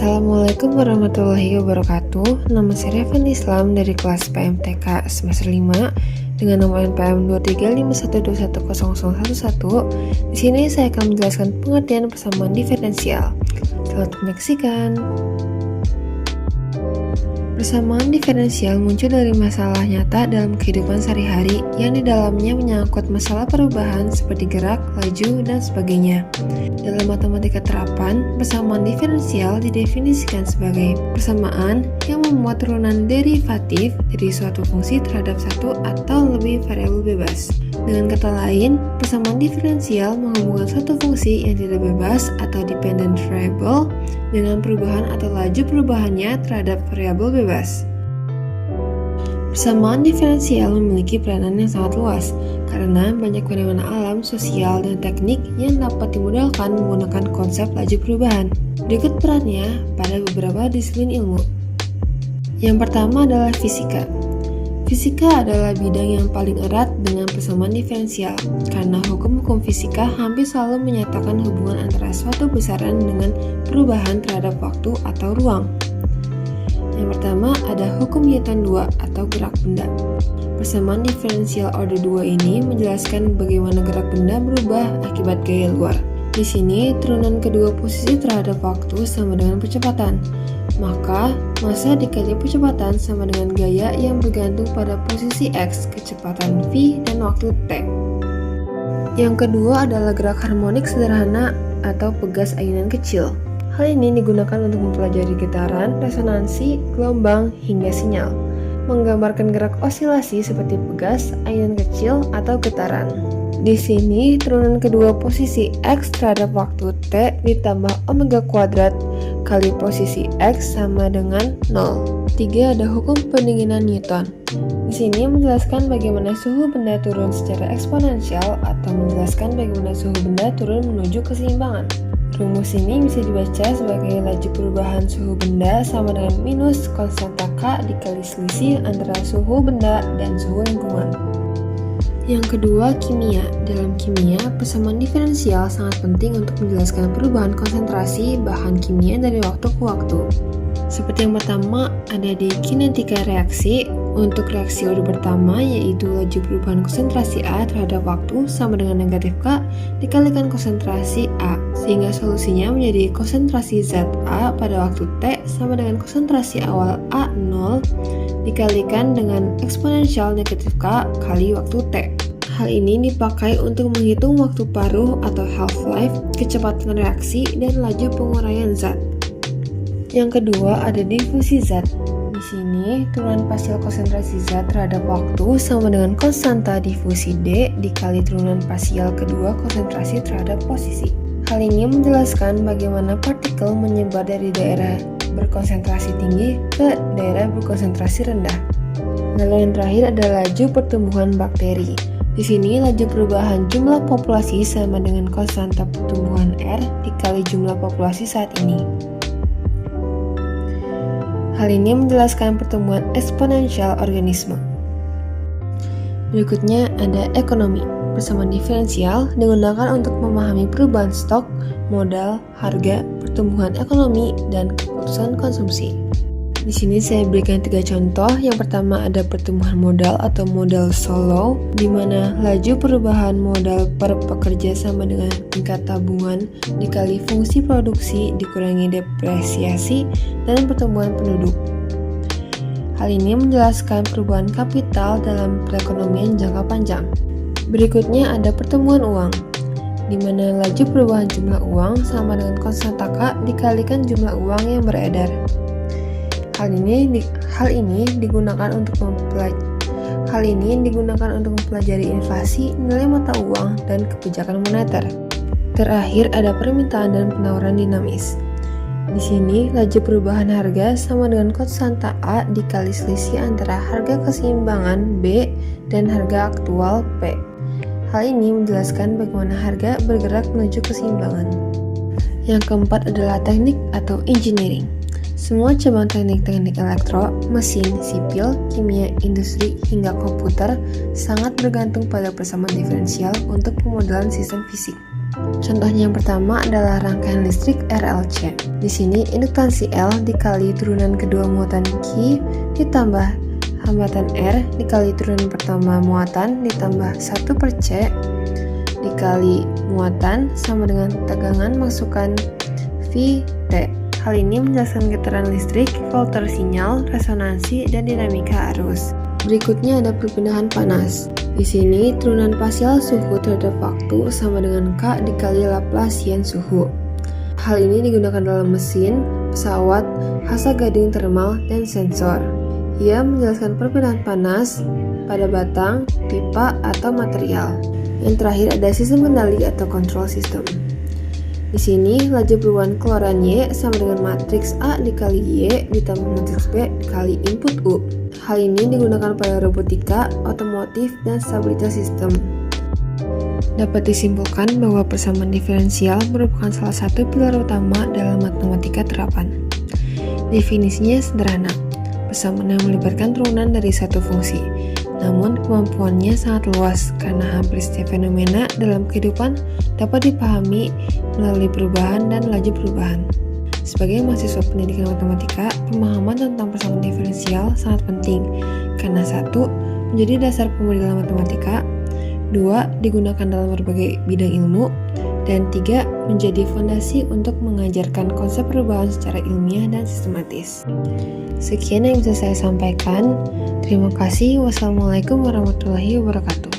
Assalamualaikum warahmatullahi wabarakatuh. Nama saya Revan Islam dari kelas PMTK semester 5 dengan nomor NPM 23512121011. Di sini saya akan menjelaskan pengertian persamaan diferensial. Selamat menyaksikan. Persamaan diferensial muncul dari masalah nyata dalam kehidupan sehari-hari yang di dalamnya menyangkut masalah perubahan seperti gerak, laju, dan sebagainya. Dalam matematika terapan, persamaan diferensial didefinisikan sebagai persamaan yang memuat turunan derivatif dari suatu fungsi terhadap satu atau lebih variabel bebas. Dengan kata lain, persamaan diferensial menghubungkan suatu fungsi yang tidak bebas atau dependent variable dengan perubahan atau laju perubahannya terhadap variabel bebas. Persamaan diferensial memiliki peranan yang sangat luas karena banyak fenomena alam, sosial, dan teknik yang dapat dimodalkan menggunakan konsep laju perubahan. Berikut perannya pada beberapa disiplin ilmu. Yang pertama adalah fisika. Fisika adalah bidang yang paling erat dengan persamaan diferensial karena hukum-hukum fisika hampir selalu menyatakan hubungan antara suatu besaran dengan perubahan terhadap waktu atau ruang. Yang pertama ada hukum Newton 2 atau gerak benda. Persamaan diferensial order 2 ini menjelaskan bagaimana gerak benda berubah akibat gaya luar. Di sini, turunan kedua posisi terhadap waktu sama dengan percepatan. Maka, massa dikali percepatan sama dengan gaya yang bergantung pada posisi X, kecepatan V, dan waktu T. Yang kedua adalah gerak harmonik sederhana atau pegas ayunan kecil. Hal ini digunakan untuk mempelajari getaran, resonansi, gelombang, hingga sinyal. Menggambarkan gerak osilasi seperti pegas, ayunan kecil, atau getaran. Di sini, turunan kedua posisi X terhadap waktu T ditambah omega kuadrat kali posisi X sama dengan 0. 3 ada hukum pendinginan Newton. Di sini menjelaskan bagaimana suhu benda turun secara eksponensial atau menjelaskan bagaimana suhu benda turun menuju keseimbangan. Rumus ini bisa dibaca sebagai laju perubahan suhu benda sama dengan minus konstanta K dikali selisih antara suhu benda dan suhu lingkungan. Yang kedua, kimia. Dalam kimia, persamaan diferensial sangat penting untuk menjelaskan perubahan konsentrasi bahan kimia dari waktu ke waktu. Seperti yang pertama, ada di kinetika reaksi. Untuk reaksi order pertama, yaitu laju perubahan konsentrasi A terhadap waktu sama dengan negatif K dikalikan konsentrasi A, sehingga solusinya menjadi konsentrasi ZA pada waktu T sama dengan konsentrasi awal A0 dikalikan dengan eksponensial negatif K kali waktu T. Hal ini dipakai untuk menghitung waktu paruh atau half-life, kecepatan reaksi, dan laju penguraian zat. Yang kedua ada difusi zat. Di sini, turunan parsial konsentrasi zat terhadap waktu sama dengan konstanta difusi D dikali turunan parsial kedua konsentrasi terhadap posisi. Hal ini menjelaskan bagaimana partikel menyebar dari daerah berkonsentrasi tinggi ke daerah berkonsentrasi rendah. Lalu yang terakhir adalah laju pertumbuhan bakteri. Di sini laju perubahan jumlah populasi sama dengan konstanta pertumbuhan R dikali jumlah populasi saat ini. Hal ini menjelaskan pertumbuhan eksponensial organisme. Berikutnya ada ekonomi. Persamaan diferensial digunakan untuk memahami perubahan stok, modal, harga, pertumbuhan ekonomi, dan keputusan konsumsi. Di sini saya berikan 3 contoh. Yang pertama ada pertumbuhan modal atau modal solo, di mana laju perubahan modal per pekerja sama dengan tingkat tabungan dikali fungsi produksi dikurangi depresiasi dan pertumbuhan penduduk. Hal ini menjelaskan perubahan kapital dalam perekonomian jangka panjang. Berikutnya ada pertumbuhan uang, di mana laju perubahan jumlah uang sama dengan konstanta K dikalikan jumlah uang yang beredar. Hal ini digunakan untuk mempelajari inflasi, nilai mata uang, dan kebijakan moneter. Terakhir ada permintaan dan penawaran dinamis. Di sini laju perubahan harga sama dengan konstanta A dikali selisih antara harga keseimbangan B dan harga aktual P. Hal ini menjelaskan bagaimana harga bergerak menuju keseimbangan. Yang keempat adalah teknik atau engineering. Semua cabang teknik-teknik elektro, mesin, sipil, kimia, industri, hingga komputer sangat bergantung pada persamaan diferensial untuk pemodelan sistem fisik. Contohnya yang pertama adalah rangkaian listrik RLC. Di sini induktansi L dikali turunan kedua muatan Q ditambah hambatan R dikali turunan pertama muatan ditambah 1/C dikali muatan sama dengan tegangan masukan Vt. Hal ini menjelaskan getaran listrik, filter sinyal, resonansi, dan dinamika arus. Berikutnya ada perpindahan panas. Di sini turunan pasial suhu terhadap waktu sama dengan K dikali Laplacian suhu. Hal ini digunakan dalam mesin, pesawat, hasa gading termal, dan sensor. Ia menjelaskan perpindahan panas pada batang, pipa, atau material. Yang terakhir ada sistem kendali atau control system. Di sini laju perubahan keluaran Y sama dengan matriks A dikali Y ditambah matriks B dikali input U. Hal ini digunakan pada robotika, otomotif, dan stabilitas sistem. Dapat disimpulkan bahwa persamaan diferensial merupakan salah satu pilar utama dalam matematika terapan. Definisinya sederhana, persamaan yang melibatkan turunan dari satu fungsi. Namun kemampuannya sangat luas karena hampir setiap fenomena dalam kehidupan dapat dipahami melalui perubahan dan laju perubahan. Sebagai mahasiswa pendidikan matematika, pemahaman tentang persamaan diferensial sangat penting karena 1. Menjadi dasar pemodelan matematika, 2. Digunakan dalam berbagai bidang ilmu, dan 3. Menjadi fondasi untuk mengajarkan konsep perubahan secara ilmiah dan sistematis. Sekian yang bisa saya sampaikan. Terima kasih. Wassalamualaikum warahmatullahi wabarakatuh.